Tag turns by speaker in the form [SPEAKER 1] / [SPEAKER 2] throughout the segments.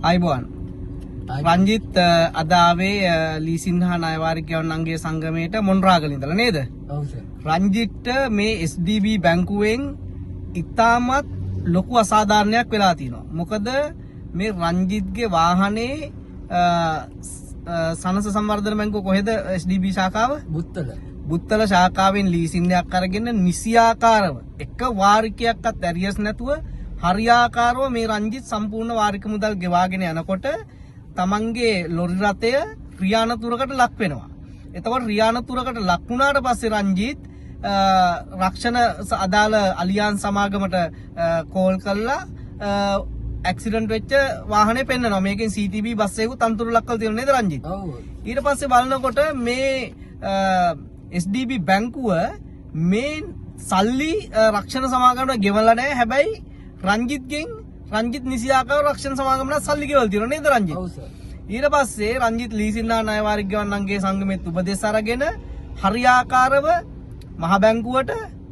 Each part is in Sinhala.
[SPEAKER 1] අයිබෝන් රංජිත් අද ආවේ ලීසින්හා ණයවාරික ගෙවන්නන්ගේ සංගමයට මොන්රාගල ඉඳලා නේද?
[SPEAKER 2] ඔව් සර්.
[SPEAKER 1] රංජිත්ට මේ SDB බැංකුවෙන් ඉතාමත් ලොකු අසාධාරණයක් වෙලා තියෙනවා. මොකද මේ රංජිත්ගේ වාහනේ සනස සංවර්ධන බැංකුව කොහෙද SDB ශාඛාව? බුත්තල ශාඛාවෙන් ලීසින් එකක් අරගෙන නිසියාකාරව එක වාරිකයක්වත් ඇරියස් නැතුව හරියාකාරව මේ රංජිත් සම්පූර්ණ වාරික මුදල් ගෙවාගෙන යනකොට තමන්ගේ ලොරි රථය ක්‍රියානතුරකට ලක් වෙනවා. එතකොට ක්‍රියානතුරකට ලක් වුණාට පස්සේ රංජිත් රක්ෂණ අදාළ අලියන්ස් සමාගමට කෝල් කළා ඇක්සිඩන්ට් වෙච්ච වාහනේ පෙන්නනවා. මේකෙන් CTB බස් එකකුත් අන්තර ලක් කරලා තියෙනවා නේද රංජිත්?
[SPEAKER 2] ඔව්.
[SPEAKER 1] ඊට පස්සේ බලනකොට මේ SDB බැංකුව මේ සල්ලි රක්ෂණ සමාගමට ගෙවලා නැහැ. හැබැයි රංජිත් නිසියාකාර රක්ෂණ සමාගමට සල්ලි ගෙවලා තියෙනවා නේද රංජිත්?
[SPEAKER 2] ඔව් සර්.
[SPEAKER 1] ඊට පස්සේ රංජිත් ලීසින්හා ණයවාරික ගෙවන්නන්ගේ සංගමෙත් උපදෙස් අරගෙන හරියාකාරව මහ බැංකුවට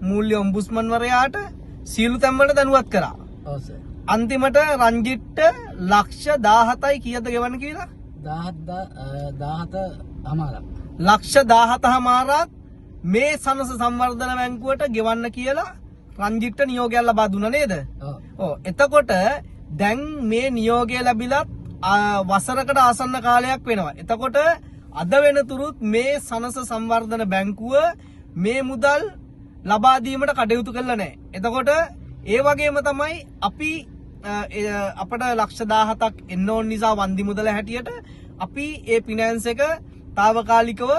[SPEAKER 1] මූල්‍ය ඔම්බුස්මන්වරයාට සීලු තැන්වලට දැනුවත් කරා.
[SPEAKER 2] ඔව් සර්.
[SPEAKER 1] අන්තිමට රංජිත්ට ලක්ෂ 17යි කීයද ගෙවන්න කියලා?
[SPEAKER 2] 17
[SPEAKER 1] ලක්ෂ 17මාරක් මේ සනස සංවර්ධන බැංකුවට ගෙවන්න කියලා රංජිත්ට නියෝගයක් ලබා දුන්නා නේද? ඔව්. එතකොට දැන් මේ නියෝගය ලැබිලා වසරකට ආසන්න කාලයක් වෙනවා. එතකොට අද වෙනතුරුත් මේ සනස සංවර්ධන බැංකුව මේ මුදල් ලබා දීමට කටයුතු කළා නැහැ. එතකොට ඒ වගේම තමයි අපි අපට ලක්ෂ 17ක් එන්න ඕන නිසා වන්දි මුදල හැටියට අපි ඒ ෆිනෑන්ස් එක తాවකාලිකව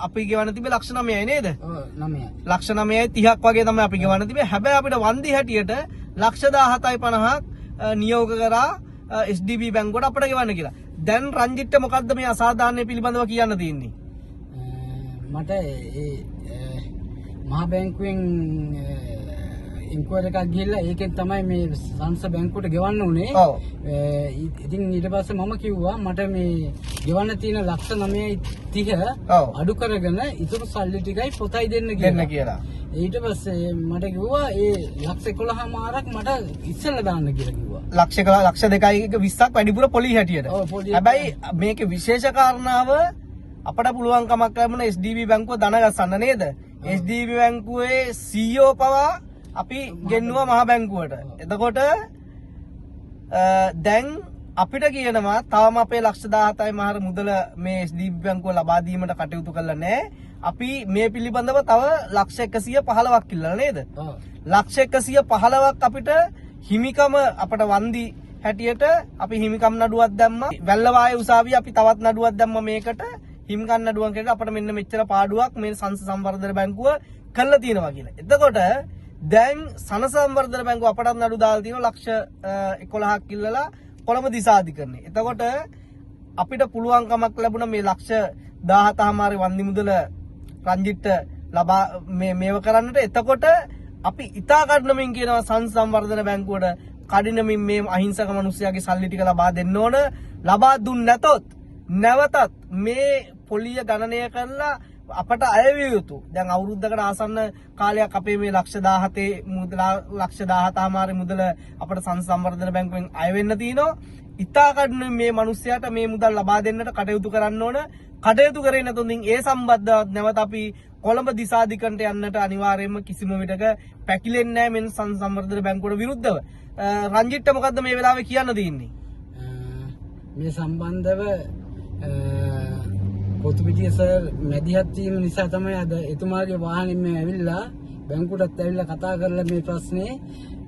[SPEAKER 1] අපි ගෙවන්න තිබේ ලක්ෂ 9යි නේද?
[SPEAKER 2] ඔව් 9යි.
[SPEAKER 1] ලක්ෂ 9යි 30ක් වගේ තමයි අපි ගෙවන්න තිබේ. හැබැයි අපිට වන්දි හැටියට ලක්ෂ 17යි 50ක් නියෝග කරා SDB බැංකුවට අපිට ගෙවන්න කියලා. දැන් රංජිත්ට මොකද්ද මේ අසාධාරණය පිළිබඳව කියන්න තියෙන්නේ?
[SPEAKER 2] මට මහා බැංකුවෙන් ඉන්කුවරි එකක් ගිහිල්ලා ඒකෙන් තමයි මේ සංස බැංකුවට ගෙවන්න උනේ.
[SPEAKER 1] ඔව්.
[SPEAKER 2] ඉතින් ඊට පස්සේ මම කිව්වා මට මේ ගෙවන්න තියෙන ලක්ෂ 9.30
[SPEAKER 1] ඔව්.
[SPEAKER 2] අඩු කරගෙන ඉතුරු සල්ලි ටිකයි පොතයි දෙන්න
[SPEAKER 1] කියලා.
[SPEAKER 2] ඊට පස්සේ මට කිව්වා ඒ ලක්ෂ 11මාරක් මට ඉස්සෙල්ලා දාන්න කියලා කිව්වා.
[SPEAKER 1] ලක්ෂ 2.20ක් වැඩිපුර පොලි හැටියට.
[SPEAKER 2] ඔව්, පොලි.
[SPEAKER 1] හැබැයි මේකේ විශේෂ කාරණාව අපට පුළුවන් කමක් ලැබුණ SDB බැංකුව දන ගස්සන්න නේද? SDB බැංකුවේ CEO පවා අපි ගෙන්නුවා මහ බැංකුවට. එතකොට දැන් අපිට කියනවා තාම අපේ ලක්ෂ 17යි මාර මුදල මේ SDB බැංකුව ලබා දීමට කටයුතු කළා නැහැ. අපි මේ පිළිබඳව තව ලක්ෂ 115ක් ඉල්ලලා නේද?
[SPEAKER 2] ඔව්.
[SPEAKER 1] ලක්ෂ 115ක් අපිට හිමිකම අපට වන්දි හැටියට අපි හිමිකම් නඩුවක් දැම්මා. වැල්ලවායේ උසාවියේ අපි තවත් නඩුවක් දැම්මා මේකට. හිමිකම් නඩුවක් කියලා අපිට මෙන්න මෙච්චර පාඩුවක් මේ සංස සංවර්ධන බැංකුව කළා තියෙනවා කියලා. එතකොට දැන් සනස සංවර්ධන බැංකුව අපටත් නඩු දාලා තියෙනවා ලක්ෂ 11ක් ඉල්ලලා කොළඹ දිසාධිකරණේ. එතකොට අපිට පුළුවන් කමක් ලැබුණා මේ ලක්ෂ 17මාරේ වන්දි මුදල රංජිත්ට ලබා මේව කරන්නට. එතකොට අපි ඉතා කඩනමින් කියනවා සංස සංවර්ධන බැංකුවට කඩිනමින් මේ අහිංසක මිනිස්සයාගේ සල්ලි ටික ලබා දෙන්න ඕන. ලබා දුන්නේ නැතොත් නැවතත් මේ පොලිය ගණනය කරලා අපට අයවිය යුතු. දැන් අවුරුද්දකට ආසන්න කාලයක් අපේ මේ ලක්ෂ 17 මුදල ලක්ෂ 17මාරේ මුදල අපට සංස සංවර්ධන බැංකුවෙන් අය වෙන්න තියෙනවා. ඉතා කඩනමින් මේ මිනිස්සයාට මේ මුදල් ලබා දෙන්නට කටයුතු කරන්න ඕන. කටයුතු කරේ නැතොත් ඒ සම්බන්ධව නැවත අපි කොළඹ දිසාධිකරණයට යන්නට අනිවාර්යයෙන්ම කිසිම විටක පැකිලෙන්නේ නැහැ මෙන්න සංස සංවර්ධන බැංකුවට විරුද්ධව. රංජිත්ට මොකද්ද මේ වෙලාවේ කියන්න තියෙන්නේ?
[SPEAKER 2] මේ සම්බන්ධව පොතුපිටිය සර් මැදිහත් වීම නිසා තමයි අද එතුමාගේ වාහනේ මේ ඇවිල්ලා බැංකුවටත් ඇවිල්ලා කතා කරලා මේ ප්‍රශ්නේ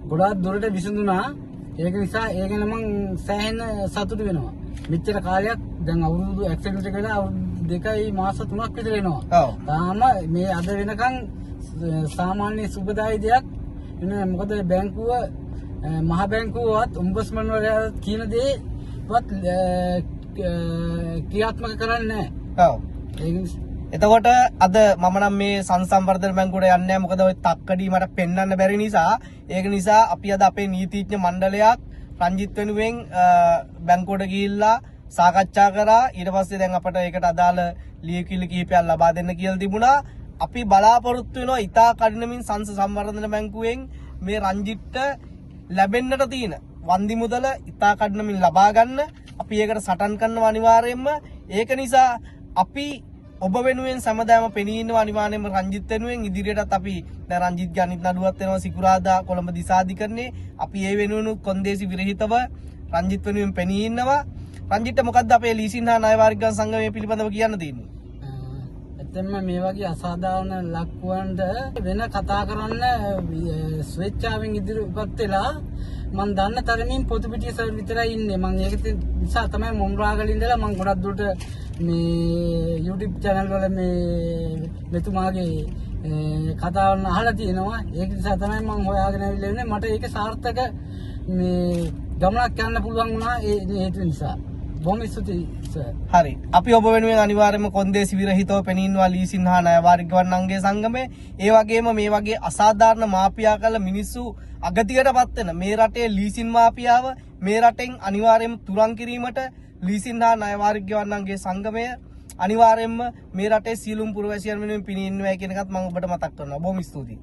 [SPEAKER 2] ගොඩාක් දුරට විසඳුණා. ඒක නිසා ඒ ගැන මම සෑහෙන සතුටු වෙනවා. මෙච්චර කාලයක් දැන් අවුරුදු ඇක්සිඩන්ට් එක වෙලා අවුරුදු 2 මාස 3ක් විතර වෙනවා.
[SPEAKER 1] ඔව්.
[SPEAKER 2] තාම මේ අද වෙනකන් සාමාන්‍ය සුබදායි දෙයක් නේ. මොකද බැංකුව මහ බැංකුවවත් ඔම්බුස්මන්වරයා කියන දේවත් ක්‍රියාත්මක කරන්නේ නැහැ.
[SPEAKER 1] ඔව්. එතකොට අද මම නම් මේ සංස සංවර්ධන බැංකුවට යන්නේ නැහැ. මොකද ওই තක්කඩි මට පෙන්වන්න බැරි නිසා. ඒක නිසා අපි අද අපේ නීතිඥ මණ්ඩලයක් රංජිත් වෙනුවෙන් බැංකුවට ගිහිල්ලා සාකච්ඡා කරා. ඊට පස්සේ දැන් අපට ඒකට අදාළ ලියකිලි කිහිපයක් ලබා දෙන්න කියලා තිබුණා. අපි බලාපොරොත්තු වෙනවා ඉතා කඩිනමින් සංස සංවර්ධන බැංකුවෙන් මේ රංජිත්ට ලැබෙන්නට තියෙන වන්දි මුදල ඉතා කඩනමින් ලබා ගන්න අපි ඒකට සටන් කරනවා අනිවාර්යයෙන්ම. ඒක නිසා අපි ඔබ වෙනුවෙන් සමදාම පෙනී ඉන්නවා අනිවාර්යයෙන්ම රංජිත් වෙනුවෙන්. ඉදිරියටත් අපි දැන් රංජිත්ගේ අනිත් නඩුවත් වෙනවා සිකුරාදා කොළඹ දිසාධිකරණේ. අපි ඒ වෙනුවෙන් කොන්දේසි විරහිතව රංජිත් වෙනුවෙන් පෙනී ඉන්නවා. රංජිත්ට මොකද්ද අපේ ලීසින් හා ණය වාරික ගණන් සංගමය පිළිබඳව කියන්න තියෙන්නේ?
[SPEAKER 2] ඇත්තෙන්ම මේ වගේ අසාධාරණ ලක්වන්ට වෙන කතා කරන්න ස්වේච්ඡාවෙන් ඉදිරිපත් වෙලා මම දන්න තරමින් පොතු පිටිය සර් විතරයි ඉන්නේ. මම ඒක නිසා තමයි මොම්රාගල ඉඳලා මම ගොඩක් දුරට මේ YouTube channel වල මේ මෙතුමාගේ කතාවන් අහලා තියෙනවා. ඒක නිසා තමයි මම හොයාගෙන ආවිල්ලා ඉන්නේ. මට ඒක සාර්ථක මේ ගමනක් යන්න පුළුවන් වුණා ඒ හේතු නිසා. බොහොම ස්තුතියි සර්.
[SPEAKER 1] හරි. අපි ඔබ වෙනුවෙන් අනිවාර්යයෙන්ම කොන්දේසි විරහිතව පෙනී ඉන්නවා ලීසින් හා ණය වාරික ගණන්ගේ සංගමේ. ඒ වගේම මේ වගේ අසාධාරණ මාපියා කළ මිනිස්සු අගතියටපත් වෙන මේ රටේ ලීසින් මාපියාව මේ රටෙන් අනිවාර්යයෙන්ම තුරන් කිරීමට ලීසින් හා ණය වාරික ගණන්ගේ සංගමය අනිවාර්යයෙන්ම මේ රටේ සියලුම පුරවැසියන් වෙනුවෙන් පිනී ඉන්නවා කියන එකත් මම ඔබට මතක් කරනවා. බොහොම ස්තුතියි.